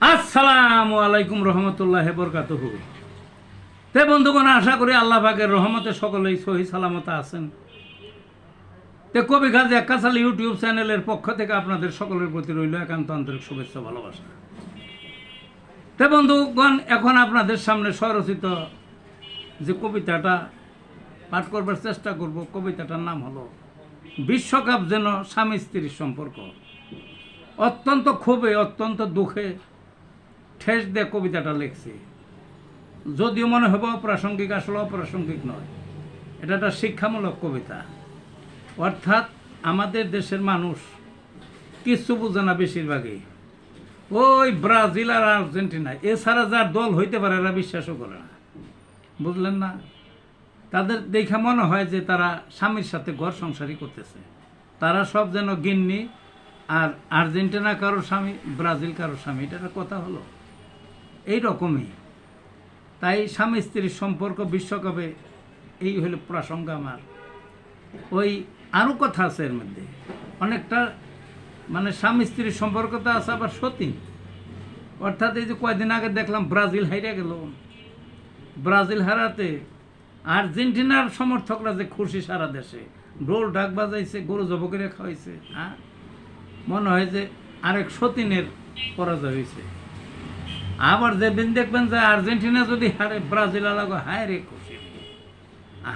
আসসালামু আলাইকুম রহমতুল্লাহ বরকাতুহু। তে বন্ধুগণ, আশা করি আল্লাহ পাকের রহমতে সকলেই সহি সালামত আছেন। তে কবি গাজী আক্কাস আলী ইউটিউব চ্যানেলের পক্ষ থেকে আপনাদের সকলের প্রতি রইল একান্ত আন্তরিক শুভেচ্ছা ভালোবাসা। তে বন্ধুগণ, এখন আপনাদের সামনে স্বরচিত যে কবিতাটা পাঠ করবার চেষ্টা করব, কবিতাটার নাম হলো বিশ্বকাপ যেন স্বামী স্ত্রীর সম্পর্ক। অত্যন্ত ক্ষোভে, অত্যন্ত দুঃখে ঠেস দিয়ে কবিতাটা লিখছি। যদিও মনে হবে অপ্রাসঙ্গিক, আসলে অপ্রাসঙ্গিক নয়, এটা একটা শিক্ষামূলক কবিতা। অর্থাৎ আমাদের দেশের মানুষ কিছু বোঝে না, বেশিরভাগই ওই ব্রাজিল আর আর্জেন্টিনা এছাড়া যার দল হইতে পারে এরা বিশ্বাসও করে না, বুঝলেন না? তাদের দেখা মনে হয় যে তারা স্বামীর সাথে ঘর সংসারই করতেছে। তারা সব যেন গিন্নি, আর আর্জেন্টিনা কারো স্বামী, ব্রাজিল কারো স্বামী। এটা একটা কথা হলো? এই রকমই। তাই স্বামী স্ত্রীর সম্পর্ক বিশ্বকাপে এই হলো প্রসঙ্গ আমার। ওই আরও কথা আছে এর মধ্যে অনেকটা, মানে স্বামী স্ত্রীর সম্পর্কটা আছে আবার সতীন। অর্থাৎ এই যে কয়েকদিন আগে দেখলাম ব্রাজিল হারিয়ে গেল। ব্রাজিল হারাতে আর্জেন্টিনার সমর্থকরা যে খুশি, সারা দেশে ঢোল ঢাক বাজাইছে, গরু জব করে খাওয়াইছে। হ্যাঁ, মনে হয় যে আরেক সতীনের পরাজয় হয়েছে। আবার যেদিন দেখবেন যে আর্জেন্টিনা যদি হারে, ব্রাজিল আলাগো হায় রে খুশি,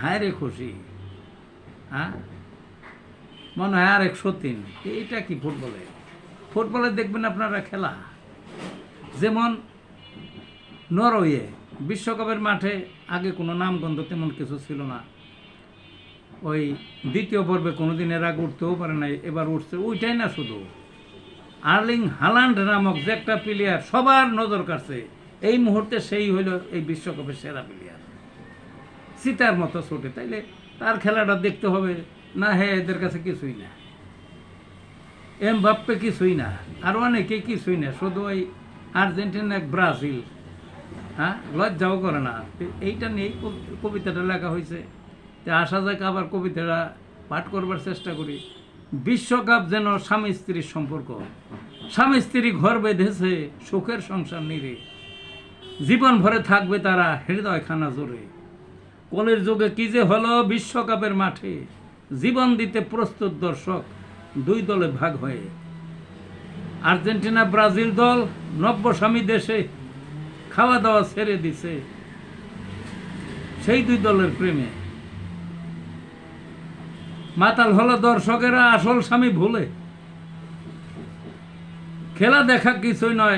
হায় রে খুশি। হ্যাঁ, মনে হয় আরেক সতীন। এইটা কি ফুটবলে? ফুটবলে দেখবেন আপনারা খেলা, যেমন নরওয়ে বিশ্বকাপের মাঠে আগে কোনো নামগন্ধ তেমন কিছু ছিল না। ওই দ্বিতীয় পর্বে কোনোদিন এর আগে উঠতেও পারে নাই, এবার উঠছে। ওইটাই না, শুধু আর্লিং হালান্ড নামক যে একটা প্লেয়ার সবার নজর কাটছে, এই মুহূর্তে সেই হইল এই বিশ্বকাপের সেরা প্লেয়ার। সীতার মতো ছোটে, তাইলে তার খেলাটা দেখতে হবে না? হ্যাঁ, এদের কাছে কিছুই না, এমবাপ্পে কিছুই না, আর অনেকে কিছুই না, শুধু ওই আর্জেন্টিনা, ব্রাজিল। হ্যাঁ, লজ্জাও করে না। এইটা নিয়েই কবিতাটা লেখা হয়েছে। তা আসা যাক, আবার কবিতাটা পাঠ করবার চেষ্টা করি। বিশ্বকাপ যেন স্বামী স্ত্রীর সম্পর্ক। স্বামী স্ত্রী ঘর বেঁধেছে সুখের সংসার নিরে, জীবন ভরে থাকবে তারা হৃদয়খানা জোরে। কলের যুগে কি যে হলো বিশ্বকাপের মাঠে, জীবন দিতে প্রস্তুত দর্শক দুই দলে ভাগ হয়ে। আর্জেন্টিনা ব্রাজিল দল নব্য স্বামী দেশে খাওয়া দাওয়া ছেড়ে দিছে সেই দুই দলের প্রেমে। মাতাল হলো দর্শকেরা আসল স্বামী ভুলে, খেলা দেখা কিছুই নয়।